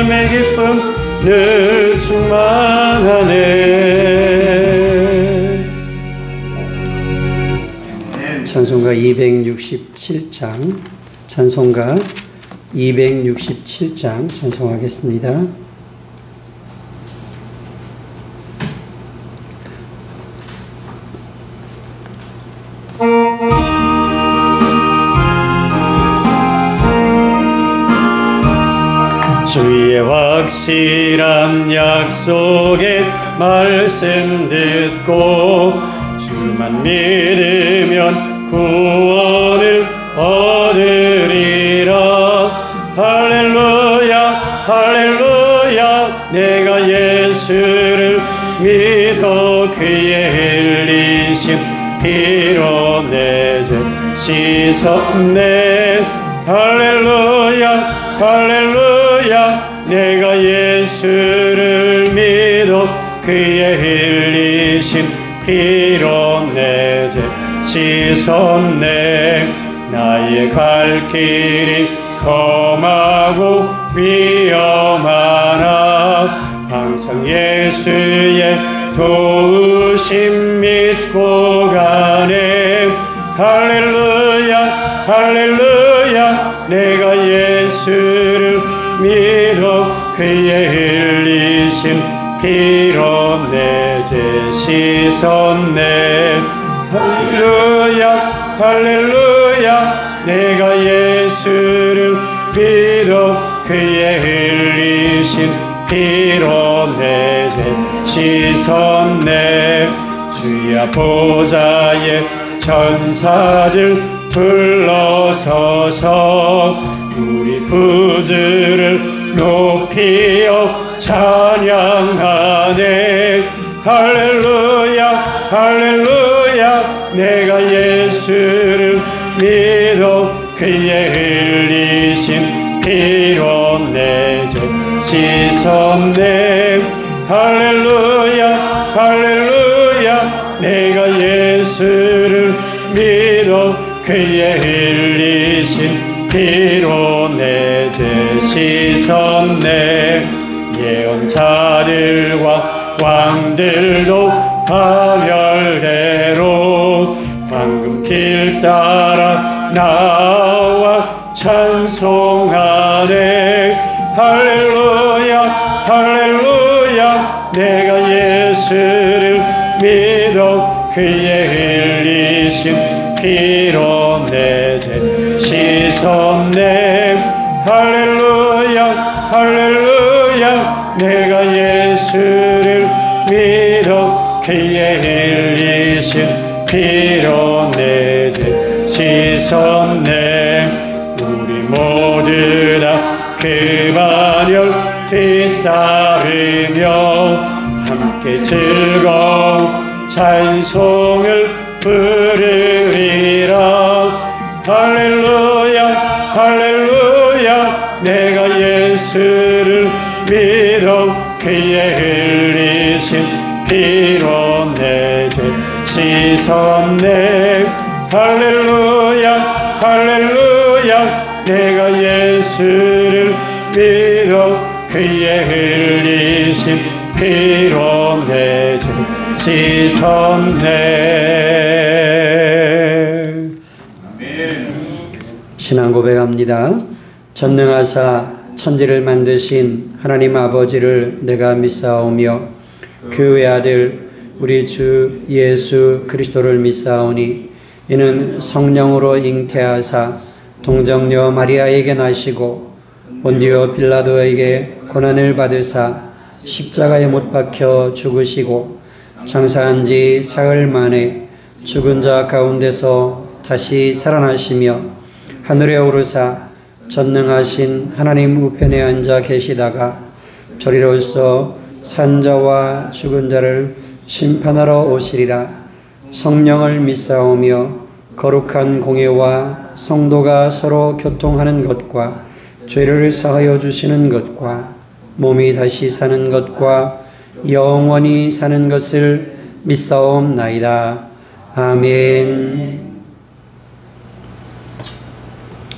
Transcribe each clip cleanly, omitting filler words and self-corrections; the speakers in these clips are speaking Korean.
삶의 기쁨 늘 충만하네. 찬송가 267장, 찬송가 267장 찬송하겠습니다. 주의 확실한 약속의 말씀 듣고 주만 믿으면 구원을 얻으리라. 할렐루야 할렐루야 내가 예수를 믿어 그의 흘리신 피로 내 죄 씻었네. 할렐루야 할렐루야 내가 예수를 믿어 그의 흘리신 피로 내 죄 씻었네. 나의 갈 길이 험하고 위험하나 항상 예수의 도우심 믿고 가네. 할렐루야 할렐루야 내가 예수를 믿어 그의 흘리신 피로 내 죄 씻었네. 할렐루야 할렐루야 내가 예수를 믿어 그의 흘리신 피로 내 죄 씻었네. 주야 보좌의 천사들 불러서서 우리 구주를 높이어 찬양하네. 할렐루야 할렐루야 내가 예수를 믿어 그의 흘리신 피로 내 죄 씻었네. 할렐루야 할렐루야 내가 예수를 믿어 그의 흘리신 피로 내 죄 씻었네. 예언자들과 왕들도 파멸대로 방금 길 따라 나와 찬송하네. 할렐루야 할렐루야 내가 예수를 믿어 그의 흘리신 피로 내 죄 씻었네. 할렐루야 할렐루야 내가 예수를 믿어 그의 흘리신 피로 내 죄 씻었네. 우리 모두 다 그 반열 뒤따르며 함께 즐거운 찬송을 부르리라. 할렐루야 할렐루야 내가 예수를 믿어 그의 흘리신 피로 내 죄 씻었네. 할렐루야 할렐루야 내가 예수를 믿어 그의 흘리신 피로 내 죄 씻었네. 신앙 고백합니다. 전능하사 천지를 만드신 하나님 아버지를 내가 믿사오며 그 외아들 우리 주 예수 그리스도를 믿사오니 이는 성령으로 잉태하사 동정녀 마리아에게 나시고 본디오 빌라도에게 고난을 받으사 십자가에 못 박혀 죽으시고 장사한 지 사흘 만에 죽은 자 가운데서 다시 살아나시며 하늘에 오르사 전능하신 하나님 우편에 앉아 계시다가 저리로서 산자와 죽은 자를 심판하러 오시리라. 성령을 믿사오며 거룩한 공예와 성도가 서로 교통하는 것과 죄를 사하여 주시는 것과 몸이 다시 사는 것과 영원히 사는 것을 믿사옵나이다. 아멘.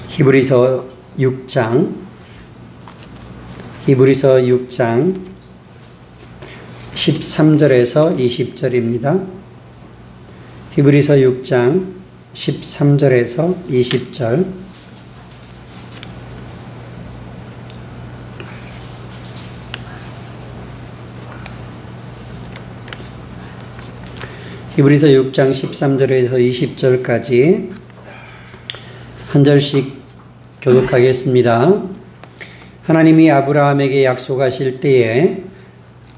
히브리서 6장 히브리서 6장 13절에서 20절입니다. 히브리서 6장 13절에서 20절. 히브리서 6장 13절에서 20절까지 한 절씩 교독하겠습니다. 하나님이 아브라함에게 약속하실 때에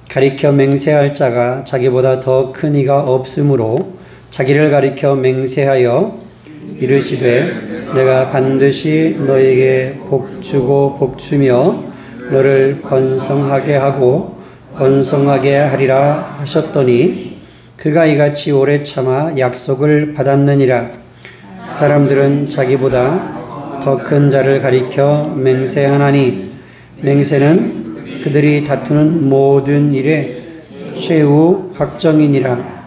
가리켜 맹세할 자가 자기보다 더 큰 이가 없으므로 자기를 가리켜 맹세하여 이르시되 내가 반드시 너에게 복주고 복주며 너를 번성하게 하고 번성하게 하리라 하셨더니 그가 이같이 오래 참아 약속을 받았느니라. 사람들은 자기보다 더 큰 자를 가리켜 맹세하나니 맹세는 그들이 다투는 모든 일의 최후 확정이니라.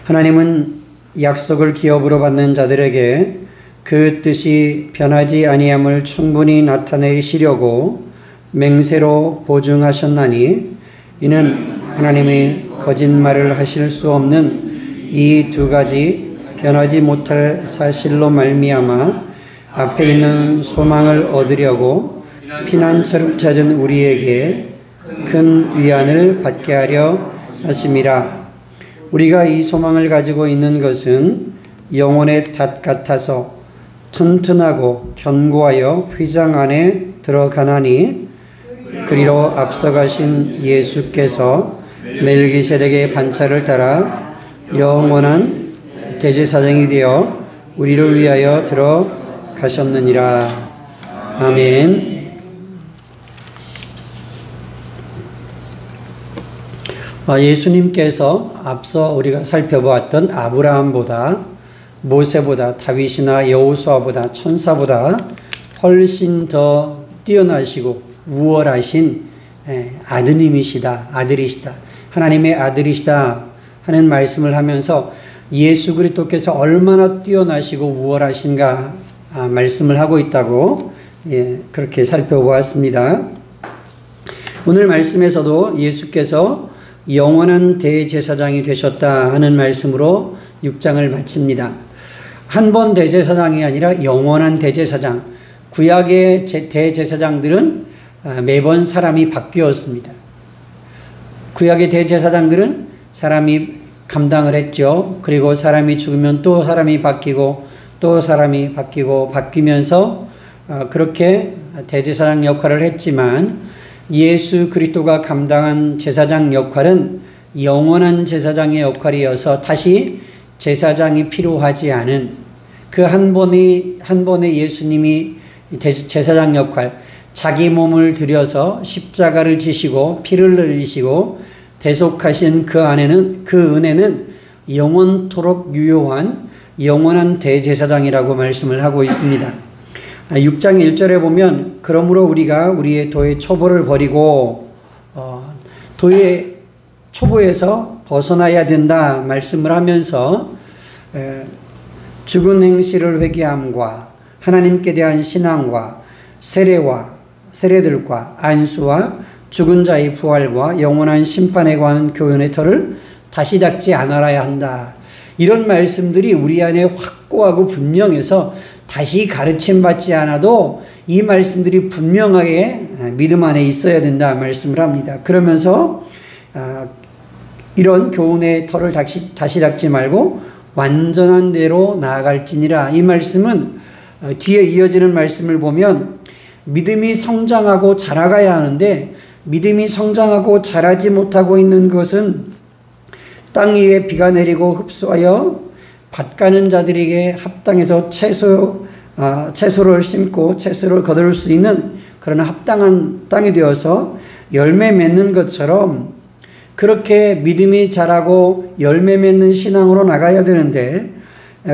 하나님은 약속을 기업으로 받는 자들에게 그 뜻이 변하지 아니함을 충분히 나타내시려고 맹세로 보증하셨나니 이는 하나님이 거짓말을 하실 수 없는 이 두 가지 변하지 못할 사실로 말미암아 앞에 있는 소망을 얻으려고 피난처를 찾은 우리에게 큰 위안을 받게 하려 하심이라. 우리가 이 소망을 가지고 있는 것은 영혼의 닷 같아서 튼튼하고 견고하여 휘장 안에 들어가나니 그리로 앞서가신 예수께서 멜기세덱의 반차를 따라 영원한 대제사장이 되어 우리를 위하여 들어가셨느니라. 아멘. 예수님께서 앞서 우리가 살펴보았던 아브라함보다 모세보다 다윗이나 여호수아보다 천사보다 훨씬 더 뛰어나시고 우월하신 아드님이시다, 아들이시다, 하나님의 아들이시다 하는 말씀을 하면서 예수 그리스도께서 얼마나 뛰어나시고 우월하신가 말씀을 하고 있다고 그렇게 살펴보았습니다. 오늘 말씀에서도 예수께서 영원한 대제사장이 되셨다 하는 말씀으로 6장을 마칩니다. 한 번 대제사장이 아니라 영원한 대제사장. 구약의 대제사장들은 매번 사람이 바뀌었습니다. 구약의 대제사장들은 사람이 감당을 했죠. 그리고 사람이 죽으면 또 사람이 바뀌고 또 사람이 바뀌고 바뀌면서 그렇게 대제사장 역할을 했지만 예수 그리스도가 감당한 제사장 역할은 영원한 제사장의 역할이어서 다시 제사장이 필요하지 않은 그 한 번의 예수님이 제사장 역할, 자기 몸을 들여서 십자가를 지시고 피를 흘리시고 대속하신 그 은혜는 영원토록 유효한 영원한 대제사장이라고 말씀을 하고 있습니다. 6장 1절에 보면 그러므로 우리가 우리의 도의 초보를 버리고 도의 초보에서 벗어나야 된다 말씀을 하면서 죽은 행실을 회개함과 하나님께 대한 신앙과 세례들과 안수와 죽은 자의 부활과 영원한 심판에 관한 교훈의 터를 다시 닦지 않아야 한다. 이런 말씀들이 우리 안에 확고하고 분명해서 다시 가르침 받지 않아도 이 말씀들이 분명하게 믿음 안에 있어야 된다 말씀을 합니다. 그러면서 이런 교훈의 터를 다시 닦지 말고 완전한 대로 나아갈지니라. 이 말씀은 뒤에 이어지는 말씀을 보면 믿음이 성장하고 자라가야 하는데 믿음이 성장하고 자라지 못하고 있는 것은 땅 위에 비가 내리고 흡수하여 밭 가는 자들에게 합당해서 채소를 심고 채소를 거둘 수 있는 그런 합당한 땅이 되어서 열매 맺는 것처럼 그렇게 믿음이 자라고 열매 맺는 신앙으로 나가야 되는데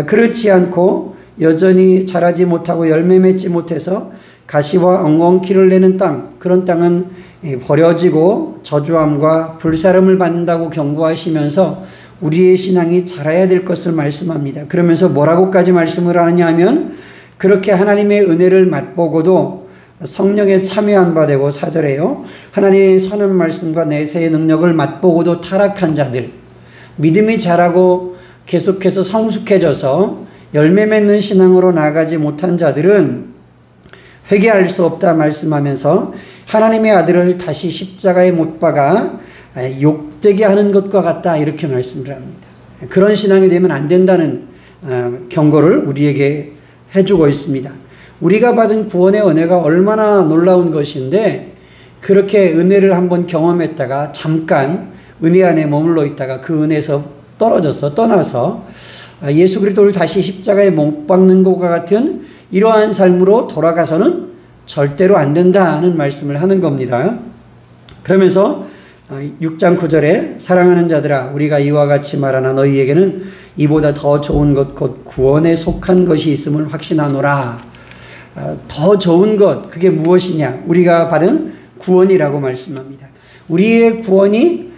그렇지 않고 여전히 자라지 못하고 열매 맺지 못해서 가시와 엉겅퀴를 내는 땅, 그런 땅은 버려지고 저주함과 불사름을 받는다고 경고하시면서 우리의 신앙이 자라야 될 것을 말씀합니다. 그러면서 뭐라고까지 말씀을 하냐 하면 그렇게 하나님의 은혜를 맛보고도 성령에 참여한 바 되고 4절에요. 하나님의 선한 말씀과 내세의 능력을 맛보고도 타락한 자들, 믿음이 자라고 계속해서 성숙해져서 열매 맺는 신앙으로 나아가지 못한 자들은 회개할 수 없다 말씀하면서 하나님의 아들을 다시 십자가에 못 박아 욕되게 하는 것과 같다 이렇게 말씀을 합니다. 그런 신앙이 되면 안 된다는 경고를 우리에게 해주고 있습니다. 우리가 받은 구원의 은혜가 얼마나 놀라운 것인데 그렇게 은혜를 한번 경험했다가 잠깐 은혜 안에 머물러 있다가 그 은혜에서 떠나서 예수 그리스도를 다시 십자가에 못 박는 것과 같은 이러한 삶으로 돌아가서는 절대로 안 된다는 말씀을 하는 겁니다. 그러면서 6장 9절에 사랑하는 자들아 우리가 이와 같이 말하나 너희에게는 이보다 더 좋은 것 곧 구원에 속한 것이 있음을 확신하노라. 더 좋은 것 그게 무엇이냐? 우리가 받은 구원이라고 말씀합니다. 우리의 구원이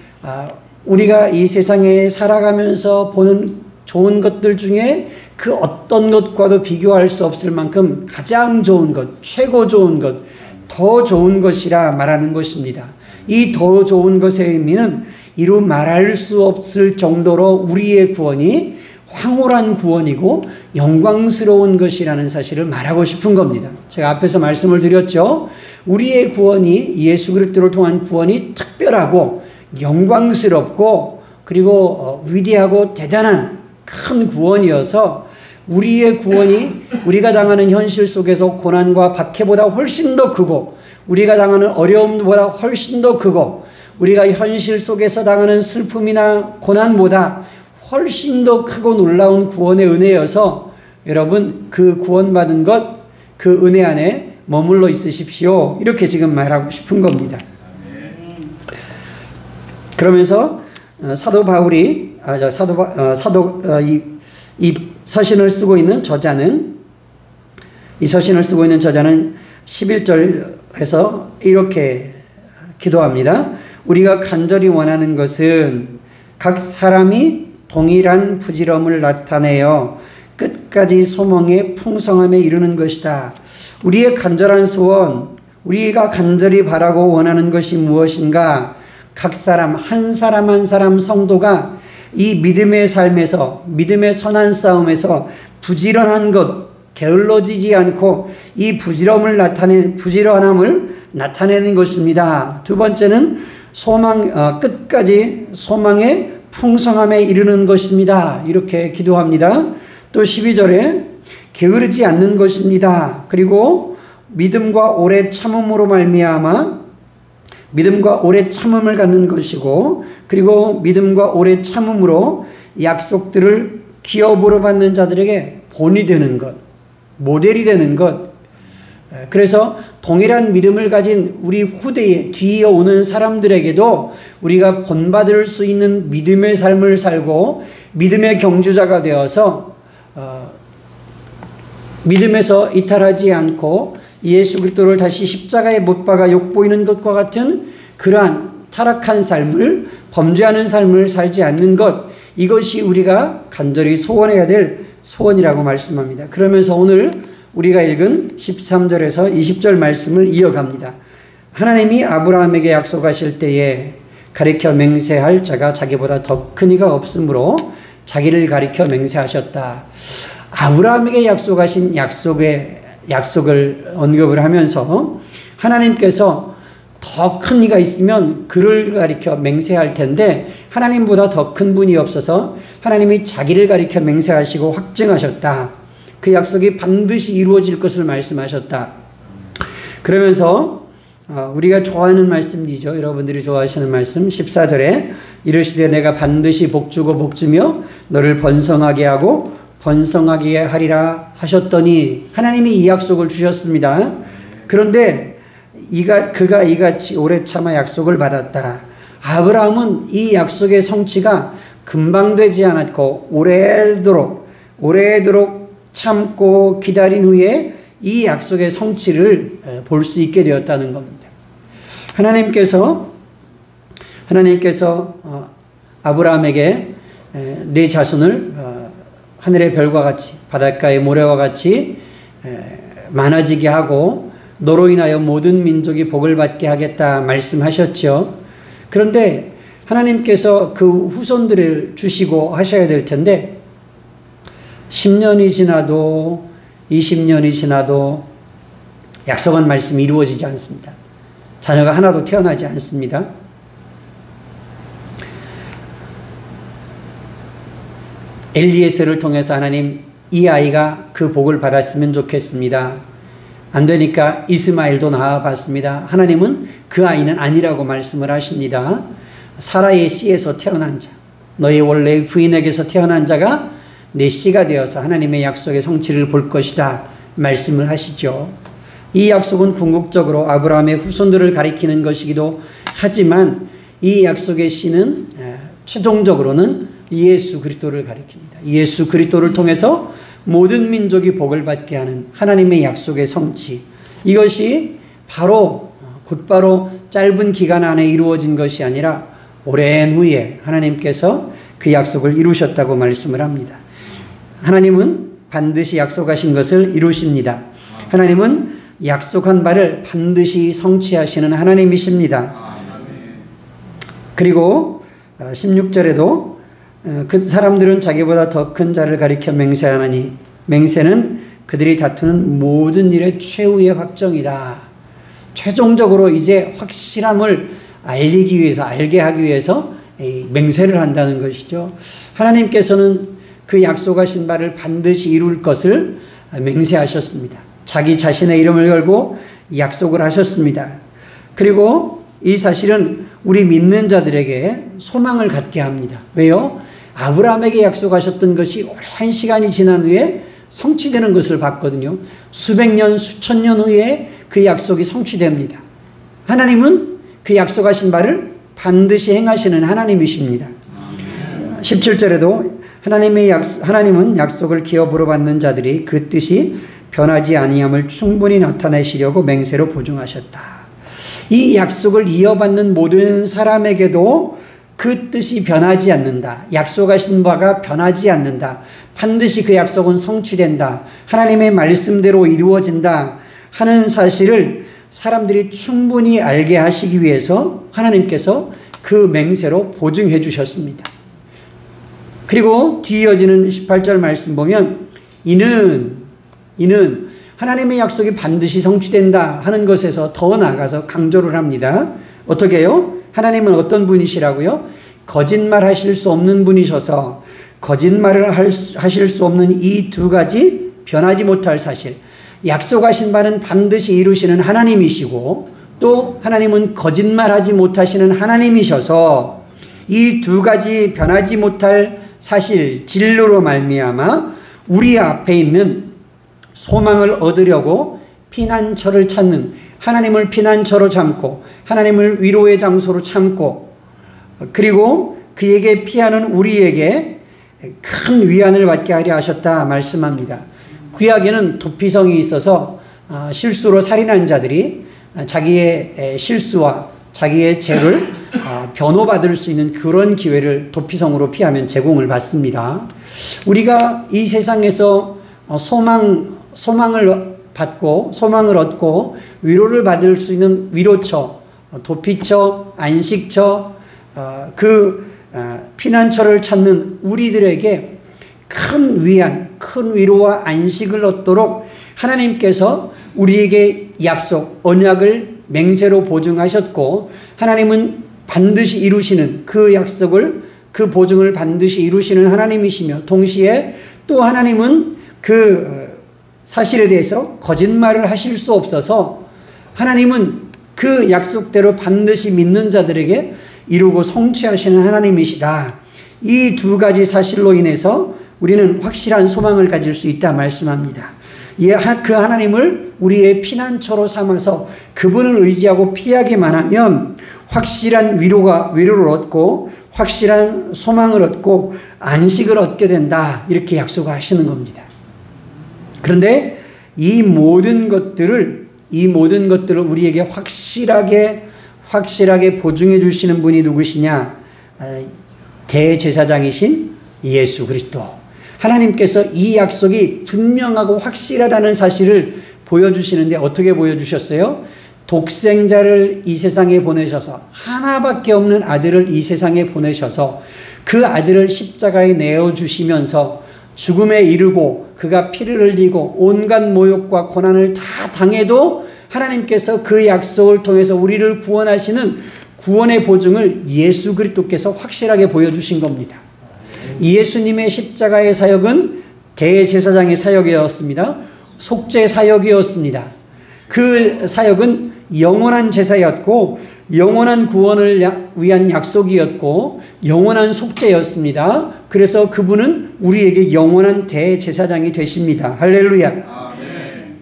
우리가 이 세상에 살아가면서 보는 좋은 것들 중에 그 어떤 것과도 비교할 수 없을 만큼 가장 좋은 것, 최고 좋은 것, 더 좋은 것이라 말하는 것입니다. 이 더 좋은 것의 의미는 이루 말할 수 없을 정도로 우리의 구원이 황홀한 구원이고 영광스러운 것이라는 사실을 말하고 싶은 겁니다. 제가 앞에서 말씀을 드렸죠. 우리의 구원이 예수 그리스도를 통한 구원이 특별하고 영광스럽고 그리고 위대하고 대단한 큰 구원이어서 우리의 구원이 우리가 당하는 현실 속에서 고난과 박해보다 훨씬 더 크고 우리가 당하는 어려움보다 훨씬 더 크고 우리가 현실 속에서 당하는 슬픔이나 고난보다 훨씬 더 크고 놀라운 구원의 은혜여서 여러분 그 구원받은 것 그 은혜 안에 머물러 있으십시오. 이렇게 지금 말하고 싶은 겁니다. 그러면서 사도 바울이 이 서신을 쓰고 있는 저자는 11절에서 이렇게 기도합니다. 우리가 간절히 원하는 것은 각 사람이 동일한 부지런함을 나타내어 끝까지 소망의 풍성함에 이르는 것이다. 우리의 간절한 소원, 우리가 간절히 바라고 원하는 것이 무엇인가? 각 사람 한 사람 성도가 이 믿음의 삶에서 믿음의 선한 싸움에서 부지런한 것, 게을러지지 않고 이 부지런함을 나타내는 것입니다. 두 번째는 끝까지 소망의 풍성함에 이르는 것입니다. 이렇게 기도합니다. 또 12절에 게으르지 않는 것입니다. 그리고 믿음과 오래 참음으로 말미암아 믿음과 오래 참음을 갖는 것이고 그리고 믿음과 오래 참음으로 약속들을 기업으로 받는 자들에게 본이 되는 것, 모델이 되는 것. 그래서 동일한 믿음을 가진 우리 후대에 뒤에 오는 사람들에게도 우리가 본받을 수 있는 믿음의 삶을 살고 믿음의 경주자가 되어서 믿음에서 이탈하지 않고 예수 그리스도를 다시 십자가에 못 박아 욕보이는 것과 같은 그러한 타락한 삶을 범죄하는 삶을 살지 않는 것, 이것이 우리가 간절히 소원해야 될 소원이라고 말씀합니다. 그러면서 오늘 우리가 읽은 13절에서 20절 말씀을 이어갑니다. 하나님이 아브라함에게 약속하실 때에 가리켜 맹세할 자가 자기보다 더 큰 이가 없으므로 자기를 가리켜 맹세하셨다. 아브라함에게 약속하신 약속을 언급을 하면서 하나님께서 더 큰 이가 있으면 그를 가리켜 맹세할 텐데 하나님보다 더 큰 분이 없어서 하나님이 자기를 가리켜 맹세하시고 확증하셨다. 그 약속이 반드시 이루어질 것을 말씀하셨다. 그러면서 우리가 좋아하는 말씀이죠. 여러분들이 좋아하시는 말씀 14절에 이르시되 내가 반드시 복주고 복주며 너를 번성하게 하고 번성하게 하리라 하셨더니 하나님이 이 약속을 주셨습니다. 그런데 그가 이같이 오래 참아 약속을 받았다. 아브라함은 이 약속의 성취가 금방 되지 않았고 오래도록 참고 기다린 후에 이 약속의 성취를 볼 수 있게 되었다는 겁니다. 하나님께서 아브라함에게 내 자손을 하늘의 별과 같이 바닷가의 모래와 같이 많아지게 하고 너로 인하여 모든 민족이 복을 받게 하겠다 말씀하셨죠. 그런데 하나님께서 그 후손들을 주시고 하셔야 될 텐데 10년이 지나도 20년이 지나도 약속한 말씀이 이루어지지 않습니다. 자녀가 하나도 태어나지 않습니다. 엘리에셀을 통해서 하나님 이 아이가 그 복을 받았으면 좋겠습니다. 안 되니까 이스마엘도 낳아봤습니다. 하나님은 그 아이는 아니라고 말씀을 하십니다. 사라의 씨에서 태어난 자, 너희 원래 부인에게서 태어난 자가 내 씨가 되어서 하나님의 약속의 성취를 볼 것이다 말씀을 하시죠. 이 약속은 궁극적으로 아브라함의 후손들을 가리키는 것이기도 하지만 이 약속의 씨는 최종적으로는 예수 그리스도를 가리킵니다. 예수 그리스도를 통해서 모든 민족이 복을 받게 하는 하나님의 약속의 성취, 이것이 바로 곧바로 짧은 기간 안에 이루어진 것이 아니라 오랜 후에 하나님께서 그 약속을 이루셨다고 말씀을 합니다. 하나님은 반드시 약속하신 것을 이루십니다. 하나님은 약속한 바를 반드시 성취하시는 하나님이십니다. 그리고 16절에도 그 사람들은 자기보다 더 큰 자를 가리켜 맹세하나니 맹세는 그들이 다투는 모든 일의 최후의 확정이다. 최종적으로 이제 확실함을 알리기 위해서, 알게 하기 위해서 맹세를 한다는 것이죠. 하나님께서는 그 약속하신 바를 반드시 이룰 것을 맹세하셨습니다. 자기 자신의 이름을 걸고 약속을 하셨습니다. 그리고 이 사실은 우리 믿는 자들에게 소망을 갖게 합니다. 왜요? 아브라함에게 약속하셨던 것이 오랜 시간이 지난 후에 성취되는 것을 봤거든요. 수백 년, 수천 년 후에 그 약속이 성취됩니다. 하나님은 그 약속하신 바를 반드시 행하시는 하나님이십니다. 17절에도 하나님은 약속을 기업으로 받는 자들이 그 뜻이 변하지 아니함을 충분히 나타내시려고 맹세로 보증하셨다. 이 약속을 이어받는 모든 사람에게도 그 뜻이 변하지 않는다. 약속하신 바가 변하지 않는다. 반드시 그 약속은 성취된다. 하나님의 말씀대로 이루어진다 하는 사실을 사람들이 충분히 알게 하시기 위해서 하나님께서 그 맹세로 보증해 주셨습니다. 그리고 뒤이어지는 18절 말씀 보면 이는 하나님의 약속이 반드시 성취된다 하는 것에서 더 나아가서 강조를 합니다. 어떻게 해요? 하나님은 어떤 분이시라고요? 거짓말 하실 수 없는 분이셔서 거짓말을 하실 수 없는 이 두 가지 변하지 못할 사실, 약속하신 바는 반드시 이루시는 하나님이시고 또 하나님은 거짓말하지 못하시는 하나님이셔서 이 두 가지 변하지 못할 사실, 진리로 말미암아 우리 앞에 있는 소망을 얻으려고 피난처를 찾는, 하나님을 피난처로 삼고 하나님을 위로의 장소로 삼고 그리고 그에게 피하는 우리에게 큰 위안을 받게 하려 하셨다 말씀합니다. 구약에는 도피성이 있어서 실수로 살인한 자들이 자기의 실수와 자기의 죄를 변호받을 수 있는 그런 기회를 도피성으로 피하면 제공을 받습니다. 우리가 이 세상에서 소망을 받고 소망을 얻고 위로를 받을 수 있는 위로처, 도피처, 안식처, 피난처를 찾는 우리들에게 큰 위안, 큰 위로와 안식을 얻도록 하나님께서 우리에게 약속, 언약을 맹세로 보증하셨고 하나님은 반드시 이루시는 그 약속을, 그 보증을 반드시 이루시는 하나님이시며 동시에 또 하나님은 그 사실에 대해서 거짓말을 하실 수 없어서 하나님은 그 약속대로 반드시 믿는 자들에게 이루고 성취하시는 하나님이시다. 이 두 가지 사실로 인해서 우리는 확실한 소망을 가질 수 있다 말씀합니다. 그 하나님을 우리의 피난처로 삼아서 그분을 의지하고 피하기만 하면 확실한 위로를 얻고 확실한 소망을 얻고 안식을 얻게 된다. 이렇게 약속하시는 겁니다. 그런데 이 모든 것들을 우리에게 확실하게 보증해 주시는 분이 누구시냐? 대제사장이신 예수 그리스도. 하나님께서 이 약속이 분명하고 확실하다는 사실을 보여주시는데 어떻게 보여주셨어요? 독생자를 이 세상에 보내셔서, 하나밖에 없는 아들을 이 세상에 보내셔서 그 아들을 십자가에 내어주시면서 죽음에 이르고 그가 피를 흘리고 온갖 모욕과 고난을 다 당해도 하나님께서 그 약속을 통해서 우리를 구원하시는 구원의 보증을 예수 그리스도께서 확실하게 보여주신 겁니다. 예수님의 십자가의 사역은 대제사장의 사역이었습니다. 속죄 사역이었습니다. 그 사역은 영원한 제사였고 영원한 구원을 위한 약속이었고 영원한 속죄였습니다. 그래서 그분은 우리에게 영원한 대제사장이 되십니다. 할렐루야. 아멘.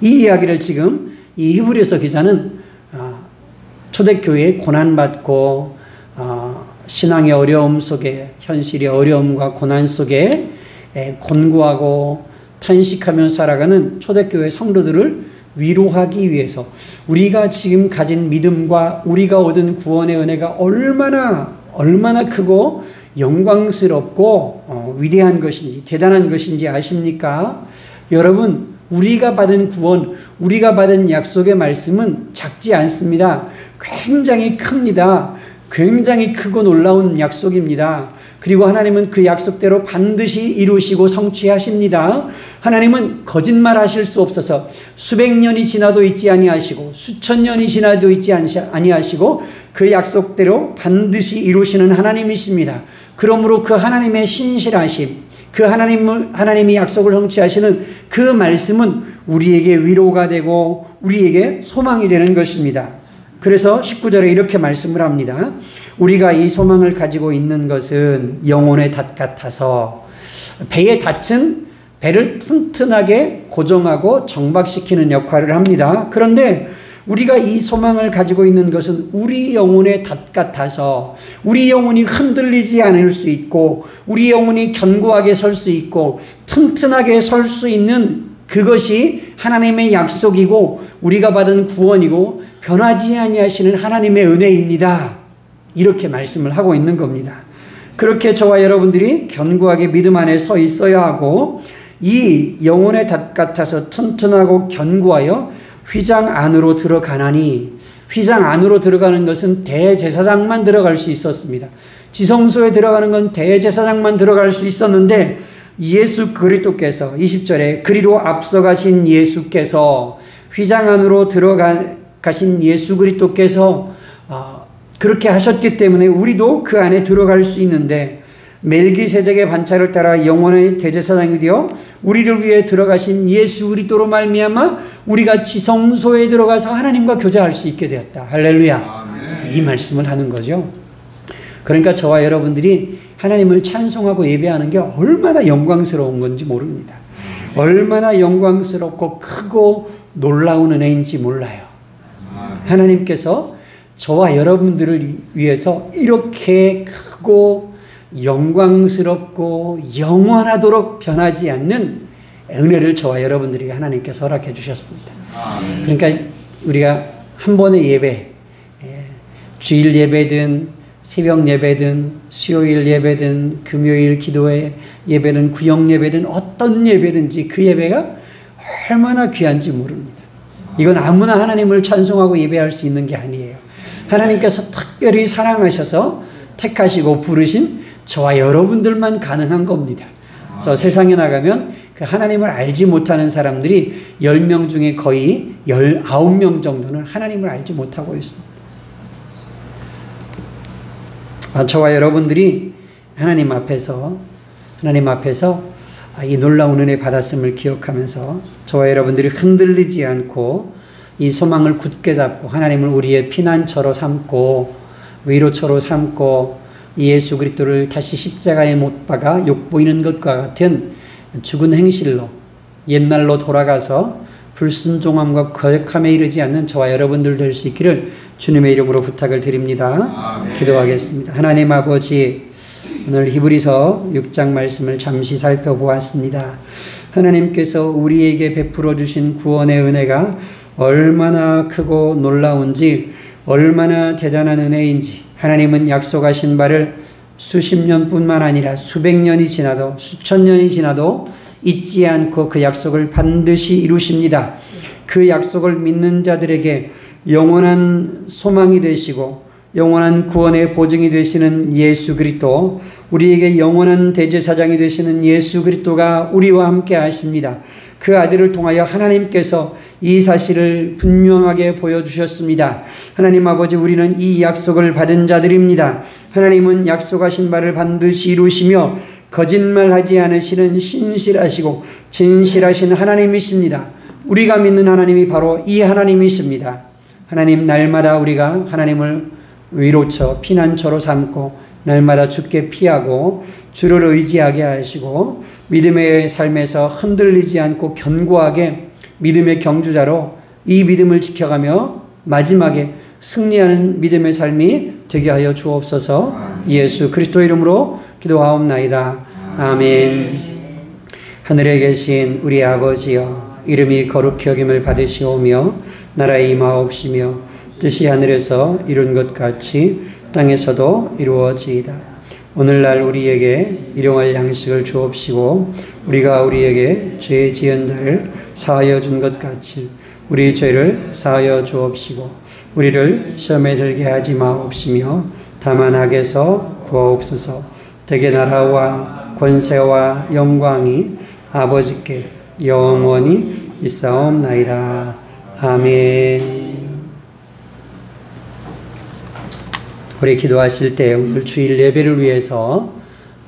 이 이야기를 지금 이 히브리서 기자는 초대교회에 고난받고 신앙의 어려움 속에, 현실의 어려움과 고난 속에 곤고하고 탄식하며 살아가는 초대교회 성도들을 위로하기 위해서 우리가 지금 가진 믿음과 우리가 얻은 구원의 은혜가 얼마나 크고 영광스럽고 위대한 것인지, 대단한 것인지 아십니까? 여러분, 우리가 받은 구원, 우리가 받은 약속의 말씀은 작지 않습니다. 굉장히 큽니다. 굉장히 크고 놀라운 약속입니다. 그리고 하나님은 그 약속대로 반드시 이루시고 성취하십니다. 하나님은 거짓말하실 수 없어서 수백 년이 지나도 잊지 아니하시고 수천 년이 지나도 잊지 아니하시고 그 약속대로 반드시 이루시는 하나님이십니다. 그러므로 그 하나님의 신실하심, 그 하나님이 약속을 성취하시는 그 말씀은 우리에게 위로가 되고 우리에게 소망이 되는 것입니다. 그래서 19절에 이렇게 말씀을 합니다. 우리가 이 소망을 가지고 있는 것은 영혼의 닷 같아서, 배의 닷은 배를 튼튼하게 고정하고 정박시키는 역할을 합니다. 그런데 우리가 이 소망을 가지고 있는 것은 우리 영혼의 닷 같아서 우리 영혼이 흔들리지 않을 수 있고 우리 영혼이 견고하게 설 수 있고 튼튼하게 설 수 있는 그것이 하나님의 약속이고 우리가 받은 구원이고 변하지 아니하시는 하나님의 은혜입니다. 이렇게 말씀을 하고 있는 겁니다. 그렇게 저와 여러분들이 견고하게 믿음 안에 서 있어야 하고 이 영혼의 닷 같아서 튼튼하고 견고하여 휘장 안으로 들어가나니, 휘장 안으로 들어가는 것은 대제사장만 들어갈 수 있었습니다. 지성소에 들어가는 건 대제사장만 들어갈 수 있었는데 예수 그리스도께서 20절에 그리로 앞서가신 예수께서, 휘장 안으로 들어가신 예수 그리스도께서 그렇게 하셨기 때문에 우리도 그 안에 들어갈 수 있는데, 멜기세덱의 반차를 따라 영원의 대제사장이 되어 우리를 위해 들어가신 예수 그리스도로 말미암아 우리가 지성소에 들어가서 하나님과 교제할 수 있게 되었다. 할렐루야. 아멘. 이 말씀을 하는 거죠. 그러니까 저와 여러분들이 하나님을 찬송하고 예배하는 게 얼마나 영광스러운 건지 모릅니다. 얼마나 영광스럽고 크고 놀라운 은혜인지 몰라요. 하나님께서 저와 여러분들을 위해서 이렇게 크고 영광스럽고 영원하도록 변하지 않는 은혜를 저와 여러분들에게 하나님께서 허락해 주셨습니다. 그러니까 우리가 한 번의 예배, 주일 예배든 새벽 예배든 수요일 예배든 금요일 기도회 예배든 구역 예배든 어떤 예배든지 그 예배가 얼마나 귀한지 모릅니다. 이건 아무나 하나님을 찬송하고 예배할 수 있는 게 아니에요. 하나님께서 특별히 사랑하셔서 택하시고 부르신 저와 여러분들만 가능한 겁니다. 그래서 세상에 나가면 그 하나님을 알지 못하는 사람들이 10명 중에 거의 19명 정도는 하나님을 알지 못하고 있습니다. 저와 여러분들이 하나님 앞에서 이 놀라운 은혜 받았음을 기억하면서 저와 여러분들이 흔들리지 않고 이 소망을 굳게 잡고 하나님을 우리의 피난처로 삼고 위로처로 삼고 예수 그리스도를 다시 십자가에 못 박아 욕보이는 것과 같은 죽은 행실로 옛날로 돌아가서 불순종함과 거역함에 이르지 않는 저와 여러분들 될 수 있기를 주님의 이름으로 부탁을 드립니다. 아멘. 기도하겠습니다. 하나님 아버지, 오늘 히브리서 6장 말씀을 잠시 살펴보았습니다. 하나님께서 우리에게 베풀어 주신 구원의 은혜가 얼마나 크고 놀라운지, 얼마나 대단한 은혜인지 하나님은 약속하신 바를 수십 년뿐만 아니라 수백 년이 지나도 수천 년이 지나도 잊지 않고 그 약속을 반드시 이루십니다. 그 약속을 믿는 자들에게 영원한 소망이 되시고 영원한 구원의 보증이 되시는 예수 그리스도, 우리에게 영원한 대제사장이 되시는 예수 그리스도가 우리와 함께 하십니다. 그 아들을 통하여 하나님께서 이 사실을 분명하게 보여주셨습니다. 하나님 아버지, 우리는 이 약속을 받은 자들입니다. 하나님은 약속하신 바를 반드시 이루시며 거짓말하지 않으시는 신실하시고 진실하신 하나님이십니다. 우리가 믿는 하나님이 바로 이 하나님이십니다. 하나님, 날마다 우리가 하나님을 위로처, 피난처로 삼고 날마다 주께 피하고 주를 의지하게 하시고 믿음의 삶에서 흔들리지 않고 견고하게 믿음의 경주자로 이 믿음을 지켜가며 마지막에 승리하는 믿음의 삶이 되게 하여 주옵소서. 예수 그리스도 이름으로 기도하옵나이다. 아멘. 하늘에 계신 우리 아버지여, 이름이 거룩히 여김을 받으시오며 나라의 임하옵시며 뜻이 하늘에서 이룬 것 같이 땅에서도 이루어지이다. 오늘날 우리에게 일용할 양식을 주옵시고 우리가 우리에게 죄 지은 자를 사하여 준 것 같이 우리 죄를 사하여 주옵시고 우리를 시험에 들게 하지 마옵시며 다만 악에서 구하옵소서. 대개 나라와 권세와 영광이 아버지께 영원히 있사옵나이다. 아멘. 우리 기도하실 때 오늘 주일 예배를 위해서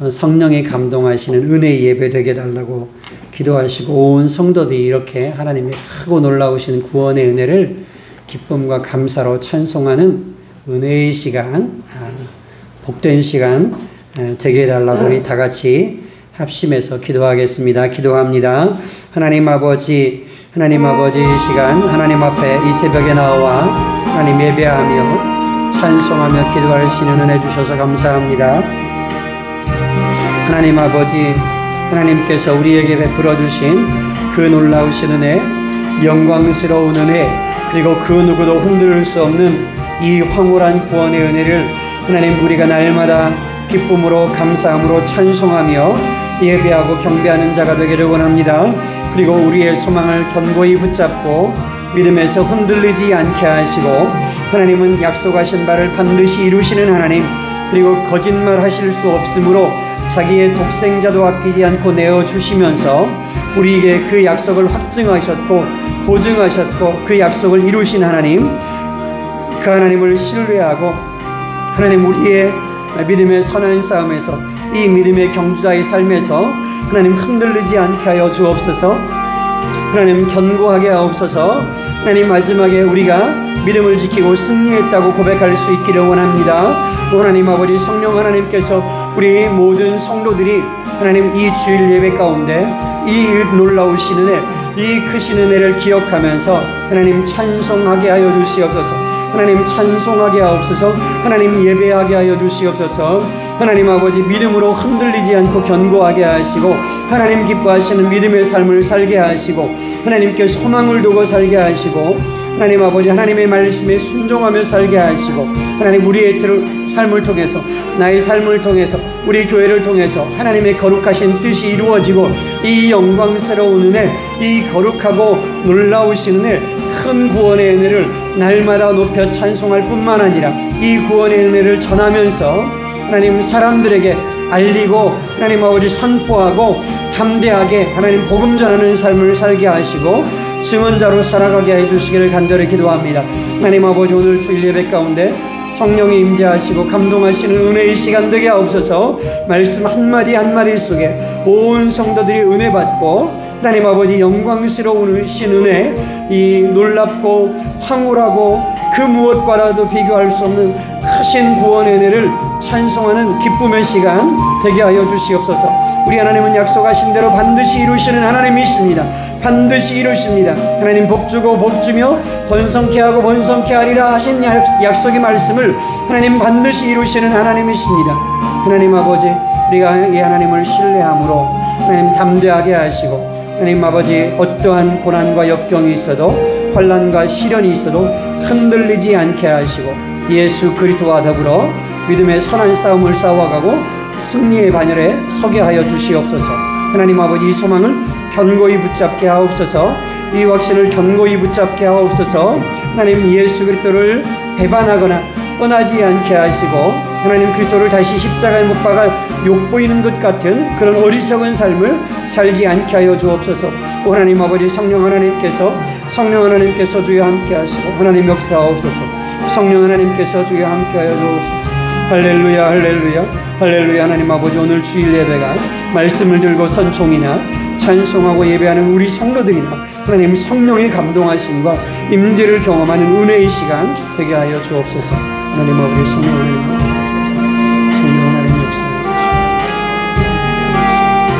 성령이 감동하시는 은혜의 예배 되게 달라고 기도하시고 온 성도들이 이렇게 하나님의 크고 놀라우신 구원의 은혜를 기쁨과 감사로 찬송하는 은혜의 시간, 복된 시간 되게 해달라고 우리 다 같이 합심해서 기도하겠습니다. 기도합니다. 하나님 아버지, 이 시간 하나님 앞에 이 새벽에 나와 하나님 예배하며 찬송하며 기도할 수 있는 은혜 주셔서 감사합니다. 하나님 아버지, 하나님께서 우리에게 베풀어 주신 그 놀라우신 은혜, 영광스러운 은혜, 그리고 그 누구도 흔들 수 없는 이 황홀한 구원의 은혜를 하나님 우리가 날마다 기쁨으로 감사함으로 찬송하며 예배하고 경배하는 자가 되기를 원합니다. 그리고 우리의 소망을 견고히 붙잡고 믿음에서 흔들리지 않게 하시고 하나님은 약속하신 바를 반드시 이루시는 하나님, 그리고 거짓말 하실 수 없으므로 자기의 독생자도 아끼지 않고 내어주시면서 우리에게 그 약속을 확증하셨고 보증하셨고 그 약속을 이루신 하나님, 그 하나님을 신뢰하고 하나님 우리의 믿음의 선한 싸움에서 이 믿음의 경주자의 삶에서 하나님 흔들리지 않게 하여 주옵소서. 하나님 견고하게 하옵소서. 하나님 마지막에 우리가 믿음을 지키고 승리했다고 고백할 수 있기를 원합니다. 하나님 아버지, 성령 하나님께서 우리 모든 성도들이 하나님 이 주일 예배 가운데 이 놀라우신 은혜, 이 크신 은혜를 기억하면서 하나님 찬송하게 하여 주시옵소서. 하나님 찬송하게 하옵소서. 하나님 예배하게 하여 주시옵소서. 하나님 아버지, 믿음으로 흔들리지 않고 견고하게 하시고 하나님 기뻐하시는 믿음의 삶을 살게 하시고 하나님께 소망을 두고 살게 하시고 하나님 아버지, 하나님의 말씀에 순종하며 살게 하시고 하나님 우리의 삶을 통해서, 나의 삶을 통해서, 우리 교회를 통해서 하나님의 거룩하신 뜻이 이루어지고 이 영광스러운 은혜, 이 거룩하고 놀라우신 은혜, 큰 구원의 은혜를 날마다 높여 찬송할 뿐만 아니라 이 구원의 은혜를 전하면서 하나님 사람들에게 알리고 하나님 아버지 선포하고 담대하게 하나님 복음 전하는 삶을 살게 하시고 증언자로 살아가게 해주시기를 간절히 기도합니다. 하나님 아버지, 오늘 주일 예배 가운데 성령이 임재하시고 감동하시는 은혜의 시간 되게 하옵소서. 말씀 한마디 한마디 속에 온 성도들이 은혜 받고 하나님 아버지 영광스러우신 은혜, 이 놀랍고 황홀하고 그 무엇과라도 비교할 수 없는 크신 구원의 은혜를 찬송하는 기쁨의 시간 되게 하여 주시옵소서. 우리 하나님은 약속하신 대로 반드시 이루시는 하나님이십니다. 반드시 이루십니다. 하나님 복주고 복주며 번성케 하고 번성케 하리라 하신 약속의 말씀을 하나님 반드시 이루시는 하나님이십니다. 하나님 아버지, 우리가 이 하나님을 신뢰함으로 하나님 담대하게 하시고 하나님 아버지, 어떠한 고난과 역경이 있어도 환난과 시련이 있어도 흔들리지 않게 하시고 예수 그리스도와 더불어 믿음의 선한 싸움을 싸워가고 승리의 반열에 서게 하여 주시옵소서. 하나님 아버지 이 소망을 견고히 붙잡게 하옵소서. 이 확신을 견고히 붙잡게 하옵소서. 하나님 예수 그리스도를 배반하거나 떠나지 않게 하시고 하나님 그리스도를 다시 십자가에 못 박아 욕보이는 것 같은 그런 어리석은 삶을 살지 않게 하여 주옵소서. 오 하나님 아버지 성령 하나님께서 주여 함께 하시고 하나님 역사하옵소서. 성령 하나님께서 주여 함께 하여 주옵소서. 할렐루야 할렐루야 할렐루야. 하나님 아버지 오늘 주일 예배가 말씀을 들고 선총이나 찬송하고 예배하는 우리 성도들이나 하나님 성령의 감동하심과 임재를 경험하는 은혜의 시간 되게 하여 주옵소서. 하나님 아버지 성령 하나님 역사하옵소서. 성령 하나님 역사하옵소서. 할렐루야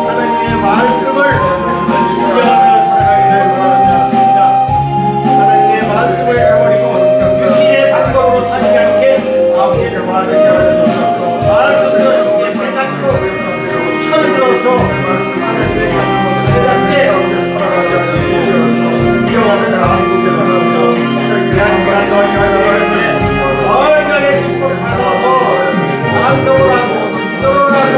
하나님의 말씀을 준비하며 살아가기를 원합니다. 하나님의 말씀을 저버리고 육신의 방법으로 살지 않게 아버지의 말씀을 알려주셔서 말씀을 깨닫고 쳐들어서 하나님의 말씀을 깨닫게 살아가게 하옵소서. 건강의 축복을 받아서 안정을 하고 기도를 하고